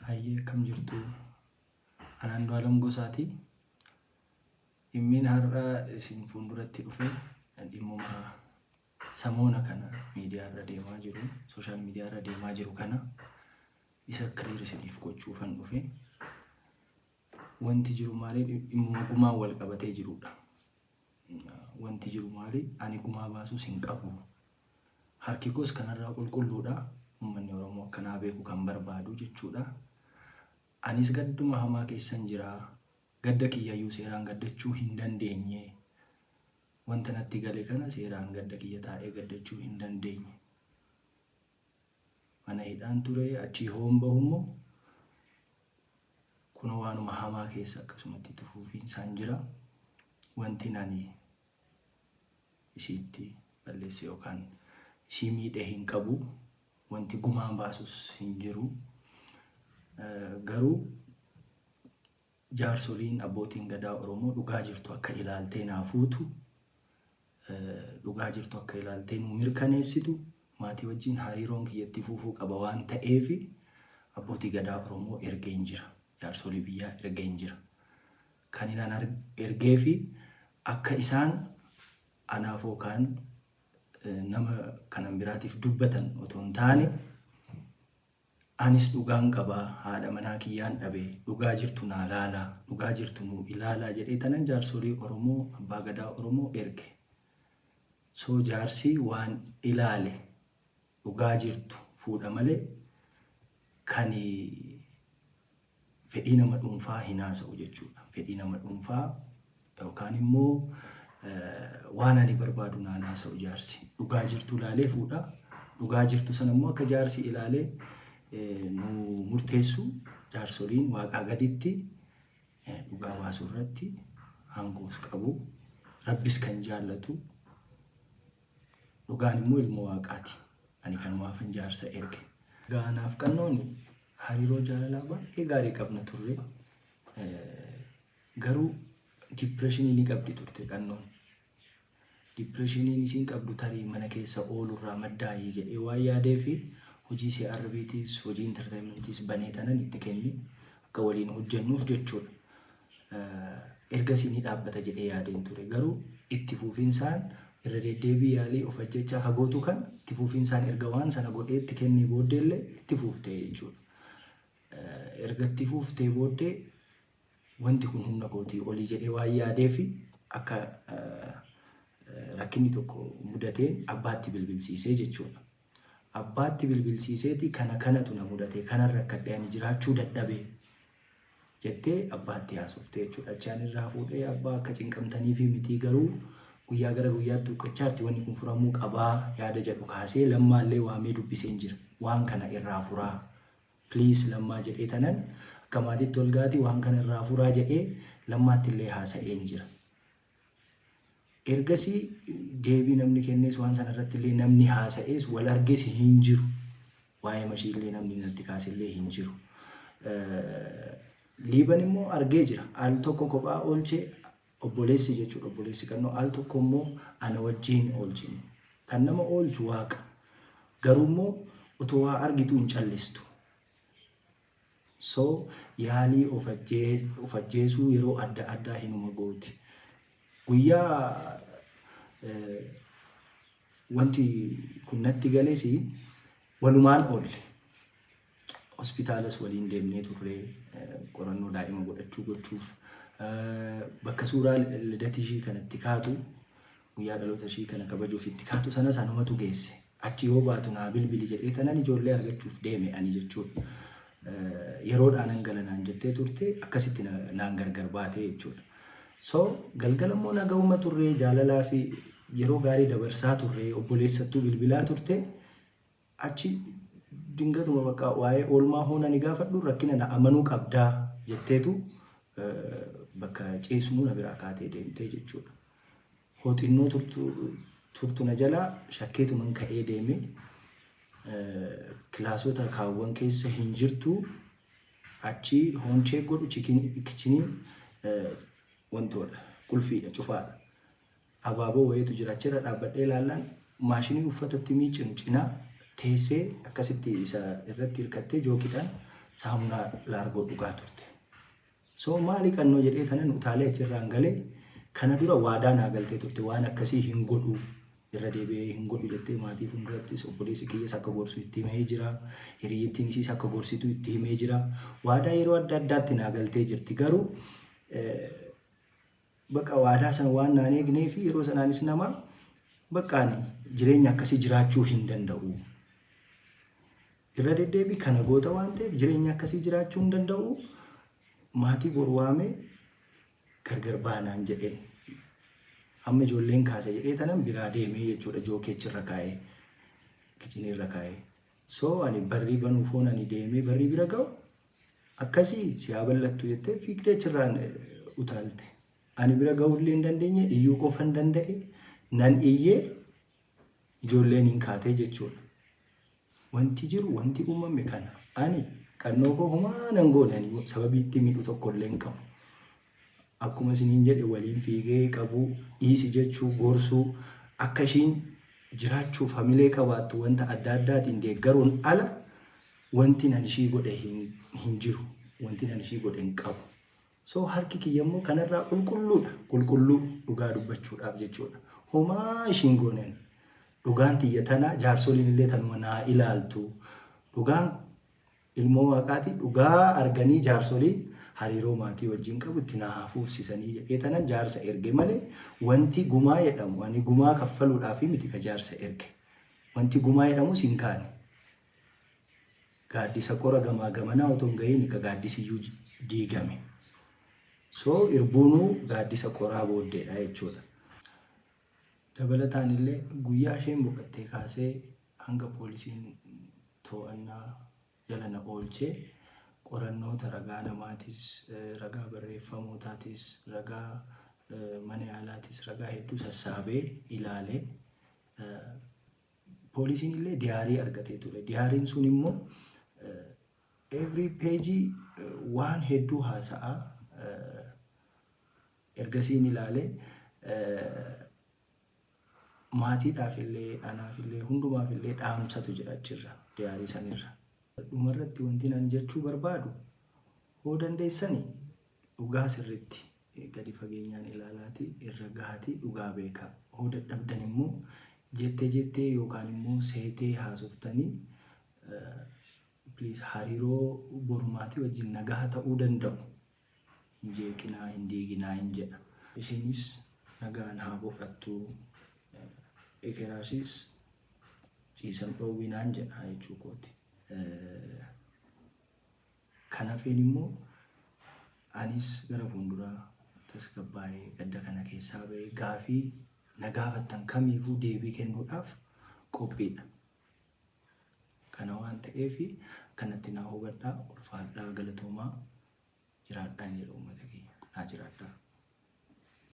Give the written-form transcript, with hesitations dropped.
Hayyee akkam jirtu anaan Du'aalam Gosaati. Dhimmiin har'a isin fuulduratti dhufe dhimmuma samoona kana miidiyaa irra deemaa jiru, sooshaal miidiyaa irra deemaa jiru kana isa kiriir isiniif gochuufan dhufe. Wanti jiru maali? Dhimmuma gumaa wal qabatee jirudha. Wanti jiru maali? Ani gumaa baasus hin qabu. Harki koos kanarraa qulqulluudha. Uummanni Oromoo akkanaa beeku kan barbaadu jechuudha. Anis gadduma hamaa keessan jira. Gadda kiyyayyuu seeraan gaddachuu hin dandeenye. Wanta natti gale kana seeraan gadda kiyya taa'ee gaddachuu hin dandeenye. Mana hidhaan ture achii hoon bahummoo kun waanuma hamaa keessa akkasumatti tufuufiinsaan jira. Wanti nani isiitti balleesse yookaan isii miidhee hin qabu. Wanti gumaan baasus hin jiru. Garuu jaarsoliin abbootiin gadaa Oromoo dhugaa jirtu akka ilaaltee naafuutu, dhugaa jirtu akka ilaaltee nu mirkaneessitu, maatii wajjin hariiroon kiyyatti fufuu qaba waan ta'eef abbootii gadaa Oromoo ergeen jira. Jaarsolii biyyaa ergeen jira. Kan inaan ergee fi akka isaan anaaf yookaan nama kanan biraatiif dubbatan otoo hin taane anis dhugaan qabaa, haadha manaa kiyyaan dhabee dhugaa jirtu naa laalaa, dhugaa jirtu nuu ilaalaa jedhee tanan jaarsolii Oromoo, abbaa gadaa Oromoo erge. So jaarsii waan ilaale dhugaa jirtu fuudha malee kan fedhii nama dhuunfaa hin haasa'u jechuudha. Fedhii nama dhuunfaa yookaan immoo waan ani barbaadu naan haasa'u jaarsi. Dhugaa jirtu ilaalee fuudha. Dhugaa jirtu sana immoo akka jaarsi ilaalee nu murteessu jaarsoliin waaqaa gaditti dhugaa baasuu irratti aangoos qabu. Rabbis kan jaallatu, dhugaan immoo ilmoo waaqaati. Ani kanumaafan jaarsa erge. Gaanaaf qannooni hariiroo jaalalaa baay'ee gaarii qabna turre. Garuu dipireeshinii ni qabdi turte qannoon. Dipireeshiniin isiin qabdu tarii mana keessa oolurraa maddaa'ee jedhee waan yaadee fi hojii CRBTs, hojii entertainmentis banee tanan itti kenni akka waliin hojjennuuf jechuudha. Ergasii ni dhaabbata jedhee yaadeen ture. Garuu itti fufiinsaan irra deddeebii yaalii of ajjechaa kagootu kan itti fufiinsaan erga waan sana godhee itti kennee booddeellee itti fuuftee jechuudha. Erga itti fuuftee booddee wanti kun humna kootii olii jedhee waan yaadee fi akka rakkinni tokko mudateen abbaatti bilbilsiisee jechuudha. Abbaatti bilbilsiiseeti kanatu na mudate, kanarra akkadhee ani jiraachuu dadhabee jettee abbaatti haasofte jechuudha. Achaan irraa fuudhee abbaa akka cinqamtanii fi mitii garuu guyyaa gara guyyaatti dhukkachaa wanni kun furamuu qabaa yaada jedhu kaasee lammaallee waamee dubbiseen jira. Waan kana irraa furaa please lammaa jedhee tanan akka maatiitti ol gaati waan kana irraa furaa jedhee lammaatti illee haasa'een jira. Ergasii deebii namni kennees waan sana irratti illee namni haasa'ees wal argees hin jiru. Waa'ee mashii illee namni natti kaase illee hin jiru. Liiban immoo argee jira. Al tokko kophaa oolchee obboleessi jechuudha. Obboleessi kannoo al tokko immoo ana wajjin oolchine. Kan nama oolchu waaqa. Garuu immoo otoo waa argitu hin callistu. So yaalii of ajjeesuu yeroo adda addaa hinuma gooti. Guyyaa wanti kun natti galeesi walumaan oolle. Hospitaalas waliin deemnee turre qorannoo daa'ima gochuuf bakka suuraa lidata ishii kanatti kaatu guyyaa dhaloota ishii kana kabajuuf itti kaatu sana sanumatu geesse. Achi yoo baatu naa bilbili jedhee tanan ijoollee argachuuf deeme ani jechuudha. Yeroodhaan hangalanaan jettee turte akkasitti naan gargar baate jechuudha. So galgala immoo nagahuma turre jaalalaa fi yeroo gaarii dabarsaa turre obboleessattuu bilbilaa turte achi dingatuma bakka waa'ee oolmaa hoona ni gaafadhu rakkina na amanuu qabdaa jetteetu bakka ceesumuu na biraa kaatee deemtee jechuudha. Hooxinnoo turtu na jalaa shakkeetuman ka'ee deeme kilaasota kaawwan keessa hin jirtu achi hoonchee godhu kichinii wantoota qulfiidha cufaadha. Abaaboo wayiitu jira achirra dhaabbadhee ilaallaan maashinii uffatatti miicinu cinaa teessee akkasitti isa irratti hirkattee jookiidhaan saamunaa laargoo dhugaa turte. So maali qannoo jedhee tanan utaalee achirraan galee kana dura waadaa naa galtee turte waan akkasii hin godhu irra deebi'ee hin godhu jettee maatii fuuldurattis obboleessi kiyyas akka gorsu itti himee jira. Hiriyyittiin isiis akka gorsitu itti himee jira. Waadaa yeroo adda addaatti naa galtee jirti. Garuu bakka waadaa sana waan naan eegnee fi yeroo sanaanis nama bakkaani jireenya akkasii jiraachuu hin danda'u. Irra deddeebi kana goota waan ta'eef jireenya akkasii jiraachuu hin danda'u. Maatii bor waamee gargar baanaan jedheen. Amma ijoolleen kaasa jedhee tanan biraa deemee jechuudha jookeechirra kaa'ee kichinirra kaa'ee. So ani barrii banuuf ani deemee barrii bira ga'u akkasii si haa bal'attu jettee fiigdee achirraan utaalte. Ani bira ga'uullee hin dandeenye iyyuu qofa hin danda'e nan iyyee ijoolleen hin kaatee jechuudha. Wanti jiru wanti uumame kana ani qannoo koo humaa nan goonanii sababii itti miidhu tokkollee hin qabu. Akkuma isiniin jedhe waliin fiigee qabu dhiisi jechuu gorsuu akka ishiin jiraachuuf hamilee qabaattu wanta adda addaatiin deeggaruun ala wanti nan ishii godhe hin jiru. Wanti nan ishii godhe hin qabu. So harki kiyya immoo kanarraa qulqulluudha. Qulqulluu dhugaa dubbachuudhaaf jechuudha. Homaa ishiin gooneen dhugaan tiyya tana jaarsoliin illee tanuma naa ilaaltu. Dhugaan ilmoo waaqaati dhugaa arganii jaarsoliin hariiroo maatii wajjin qabu itti naa fuufsisanii jedhee tanan jaarsa erge malee wanti gumaa jedhamu ani gumaa kaffaluudhaaf miti ka jaarsa erge. Wanti gumaa jedhamus hin kaane. Gaaddisa qora gamaa gamanaa otoo hin gahiin ka gaaddisiyyuu diigame. So irbuunuu gaaddisa qoraa booddeedha jechuudha. Dabalataan illee guyyaa isheen boqottee kaasee hanga poolisiin to'annaa jala na oolchee qorannoota ragaa namaatis, ragaa barreeffamootatis, ragaa mana yaalaatis, ragaa hedduu sassaabee ilaalee poolisiin illee diyaarii argatee ture. Diyaariin sun immoo every page waan hedduu haasa'a. Ergasiin ilaalee maatiidhaaf illee anaaf illee hundumaaf illee dhaamsatu jira achirra diyaarii sanirra. Dhumarratti wanti ani jechuu barbaadu hoo dandeessanii dhugaa sirriitti gadi fageenyaan ilaalaati irra gahaati dhugaa beekaa. Hoo dadhabdan immoo jettee yookaan immoo seetee haasoftanii please hariiroo boru maatii wajjin nagaa ta'uu danda'u. Hin jeeqinaa hin diiginaa hin jedha. Isinis nagaan haa boqattu. Ekeraashis ciisan dhoowwinaan jedha jechuu kooti. Kanaafin immoo anis gara fuulduraa tasgabbaa'ee gadda kana keessaa ba'ee gaafii na gaafattan kamiifuu deebii kennuudhaaf qophiidha. Kana waan ta'eef kanatti naa hubadhaa ulfaadhaa galatoomaa jiraadhaan jedha uummata keenya naa jiraadhaa.